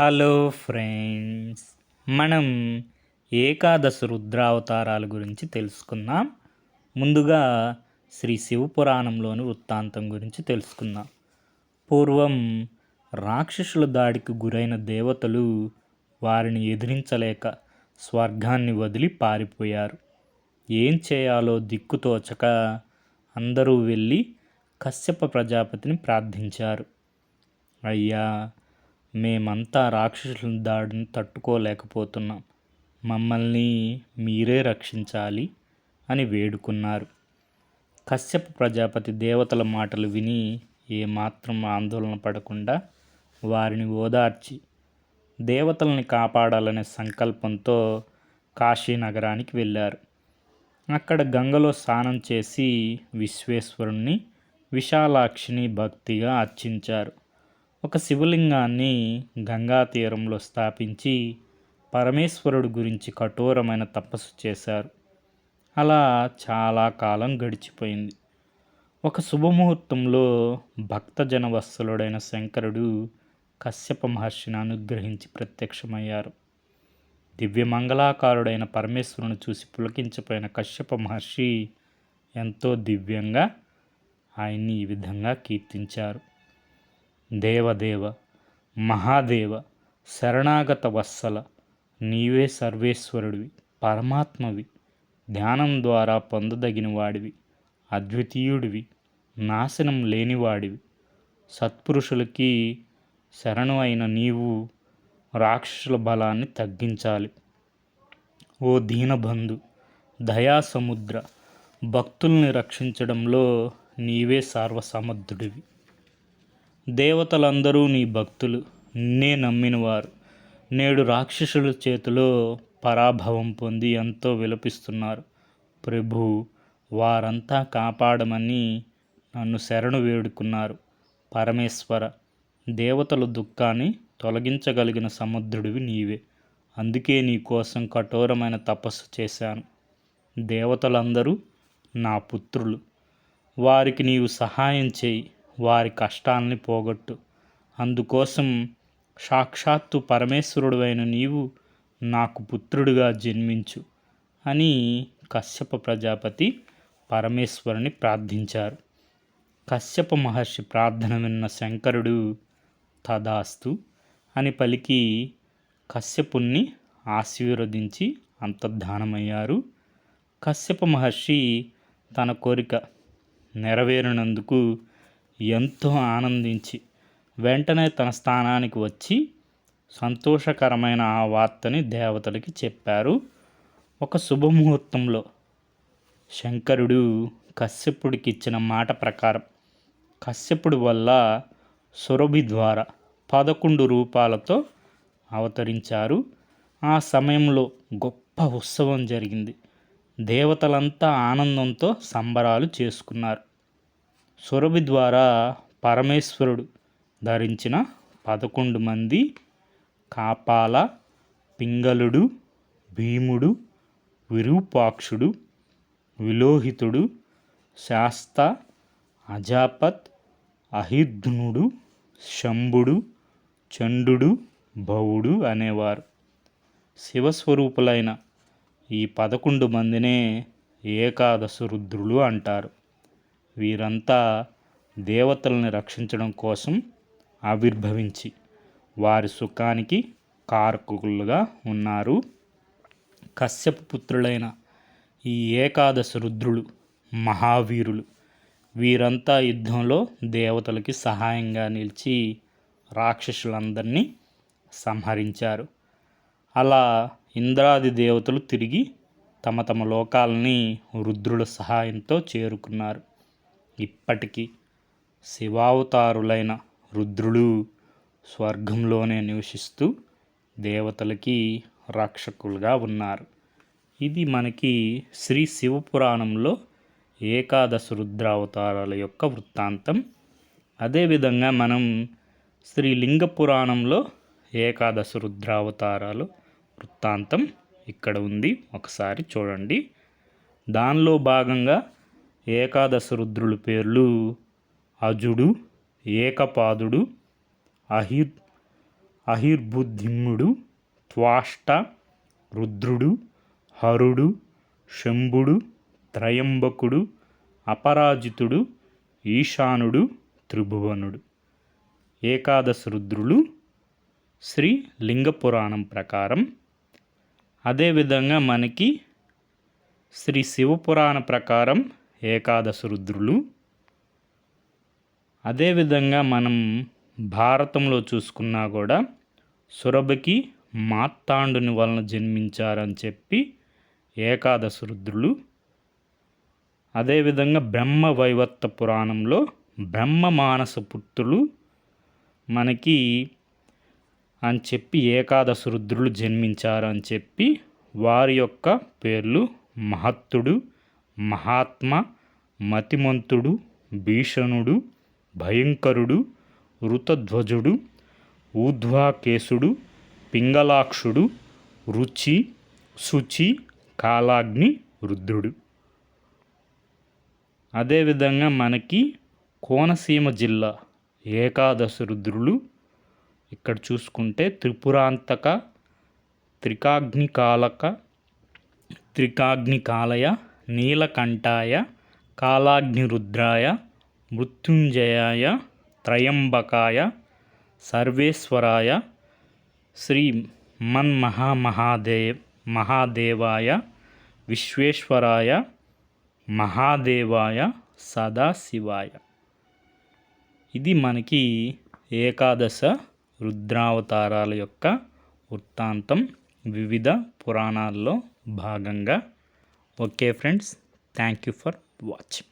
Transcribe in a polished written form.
Hello friends, మనం ఏకాదశ రుద్రావతారాల గురించి తెలుసుకుందాం. ముందుగా శ్రీ శివపురాణంలోని వృత్తాంతం గురించి తెలుసుకుందాం. పూర్వం రాక్షసుల దాడికి గురైన దేవతలు వారిని ఎదిరించలేక స్వర్గాన్ని వదిలి పారిపోయారు. ఏం చేయాలో దిక్కుతోచక అందరూ వెళ్ళి కశ్యప ప్రజాపతిని ప్రార్థించారు. అయ్యా, మేమంతా రాక్షసుల దాడిని తట్టుకోలేకపోతున్నాం, మమ్మల్ని మీరే రక్షించాలి అని వేడుకున్నారు. కశ్యప ప్రజాపతి దేవతల మాటలు విని ఏమాత్రం ఆందోళన పడకుండా వారిని ఓదార్చి దేవతల్ని కాపాడాలనే సంకల్పంతో కాశీ నగరానికి వెళ్ళారు. అక్కడ గంగలో స్నానం చేసి విశ్వేశ్వరుణ్ణి, విశాలాక్షిని భక్తిగా అర్చించారు. ఒక శివలింగాన్ని గంగా తీరంలో స్థాపించి పరమేశ్వరుడు గురించి కఠోరమైన తపస్సు చేశారు. అలా చాలా కాలం గడిచిపోయింది. ఒక శుభముహూర్తంలో భక్తజన వత్సలుడైన శంకరుడు కశ్యప మహర్షిని అనుగ్రహించి ప్రత్యక్షమయ్యారు. దివ్యమంగళాకారుడైన పరమేశ్వరుని చూసి పులకించిపోయిన కశ్యప మహర్షి ఎంతో దివ్యంగా ఆయన్ని ఈ విధంగా కీర్తించారు. దేవదేవ, మహాదేవ, శరణాగత వత్సల, నీవే సర్వేశ్వరుడివి, పరమాత్మవి, ధ్యానం ద్వారా పొందదగిన వాడివి, అద్వితీయుడివి, నాశనం లేనివాడివి, సత్పురుషులకి శరణు అయిన నీవు రాక్షసుల బలాన్ని తగ్గించాలి. ఓ దీనబంధు, దయాసముద్ర, భక్తుల్ని రక్షించడంలో నీవే సర్వసమర్థుడివి. దేవతలందరూ నీ భక్తులు, నిన్నే నమ్మినవారు నేడు రాక్షసుల చేతిలో పరాభవం పొంది ఎంతో విలపిస్తున్నారు. ప్రభు, వారంతా కాపాడమని నన్ను శరణు వేడుకున్నారు. పరమేశ్వర, దేవతల దుఃఖాన్ని తొలగించగలిగిన సముద్రుడివి నీవే. అందుకే నీ కోసం కఠోరమైన తపస్సు చేశాను. దేవతలందరూ నా పుత్రులు, వారికి నీవు సహాయం చేయి, వారి కష్టాలని పోగొట్టు. అందుకోసం సాక్షాత్తు పరమేశ్వరుడు అయిన నీవు నాకు పుత్రుడిగా జన్మించు అని కశ్యప ప్రజాపతి పరమేశ్వరుని ప్రార్థించారు. కశ్యప మహర్షి ప్రార్థన విన్న శంకరుడు తదాస్తు అని పలికి కశ్యపుణ్ణి ఆశీర్వదించి అంతర్ధానమయ్యారు. కశ్యప మహర్షి తన కోరిక నెరవేరినందుకు ఎంతో ఆనందించి వెంటనే తన స్థానానికి వచ్చి సంతోషకరమైన ఆ వార్తని దేవతలకి చెప్పారు. ఒక శుభముహూర్తంలో శంకరుడు కశ్యపుడికి ఇచ్చిన మాట ప్రకారం కశ్యపుడి వల్ల సురభి ద్వారా 11 రూపాలతో అవతరించారు. ఆ సమయంలో గొప్ప ఉత్సవం జరిగింది. దేవతలంతా ఆనందంతో సంబరాలు చేసుకున్నారు. సురభి ద్వారా పరమేశ్వరుడు ధరించిన 11 మంది కాపాల, పింగళుడు, భీముడు, విరూపాక్షుడు, విలోహితుడు, శాస్త, అజాపత్, అహిర్ధనుడు, శంభుడు, చండుడు, భవుడు అనేవారు. శివస్వరూపులైన ఈ 11 మందినే ఏకాదశ రుద్రులు అంటారు. వీరంతా దేవతల్ని రక్షించడం కోసం ఆవిర్భవించి వారి సుఖానికి కారకులుగా ఉన్నారు. కశ్యప పుత్రులైన ఈ ఏకాదశ రుద్రులు మహావీరులు. వీరంతా యుద్ధంలో దేవతలకి సహాయంగా నిలిచి రాక్షసులందరినీ సంహరించారు. అలా ఇంద్రాది దేవతలు తిరిగి తమ తమ లోకాలని రుద్రుల సహాయంతో చేరుకున్నారు. ఇప్పటికీ శివావతారులైన రుద్రులు స్వర్గంలోనే నివసిస్తూ దేవతలకి రక్షకులుగా ఉన్నారు. ఇది మనకి శ్రీ శివపురాణంలో ఏకాదశ రుద్రావతారాల యొక్క వృత్తాంతం. అదేవిధంగా మనం శ్రీ లింగ పురాణంలో ఏకాదశ రుద్రావతారాలు వృత్తాంతం ఇక్కడ ఉంది, ఒకసారి చూడండి. దానిలో భాగంగా ఏకాదశ రుద్రుల పేర్లు అజుడు, ఏకపాదుడు, అహిర్బుద్ధిమ్ముడు, త్వాష్ట, రుద్రుడు, హరుడు, శంభుడు, త్రయంబకుడు, అపరాజితుడు, ఈశానుడు, త్రిభువనుడు. ఏకాదశ రుద్రులు శ్రీ లింగ పురాణం ప్రకారం. అదేవిధంగా మనకి శ్రీ శివపురాణ ప్రకారం ఏకాదశ రుద్రులు. అదేవిధంగా మనం భారతంలో చూసుకున్నా కూడా సురభకి మార్తాండుని వలన జన్మించారని చెప్పి ఏకాదశ రుద్రులు. అదేవిధంగా బ్రహ్మ వైవర్త పురాణంలో బ్రహ్మ మానస పుత్రులు మనకి అని చెప్పి ఏకాదశ రుద్రులు జన్మించారు అని చెప్పి వారి యొక్క పేర్లు మహత్తుడు, మహాత్మ, మతిమంతుడు, భీషణుడు, భయంకరుడు, ఋతధ్వజుడు, ఊర్ధ్వాకేశుడు, పింగళాక్షుడు, రుచి, శుచి, కాలాగ్ని, రుద్రుడు. అదేవిధంగా మనకి కోనసీమ జిల్లా ఏకాదశ రుద్రులు ఇక్కడ చూసుకుంటే త్రిపురాంతక, త్రికాగ్నికాలక, త్రికాగ్నికాలయ, నీలకంఠాయ, కాలాగ్నిరుద్రాయ, మృత్యుంజయాయ, త్రయంబకాయ, సర్వేశ్వరాయ, శ్రీ మహాదేవాయ, విశ్వేశ్వరాయ, మహాదేవాయ, సదాశివాయ. ఇది మనకి ఏకాదశ రుద్రావతారాల యొక్క వృత్తాంతం వివిధ పురాణాల్లో భాగంగా. Okay friends, thank you for watching.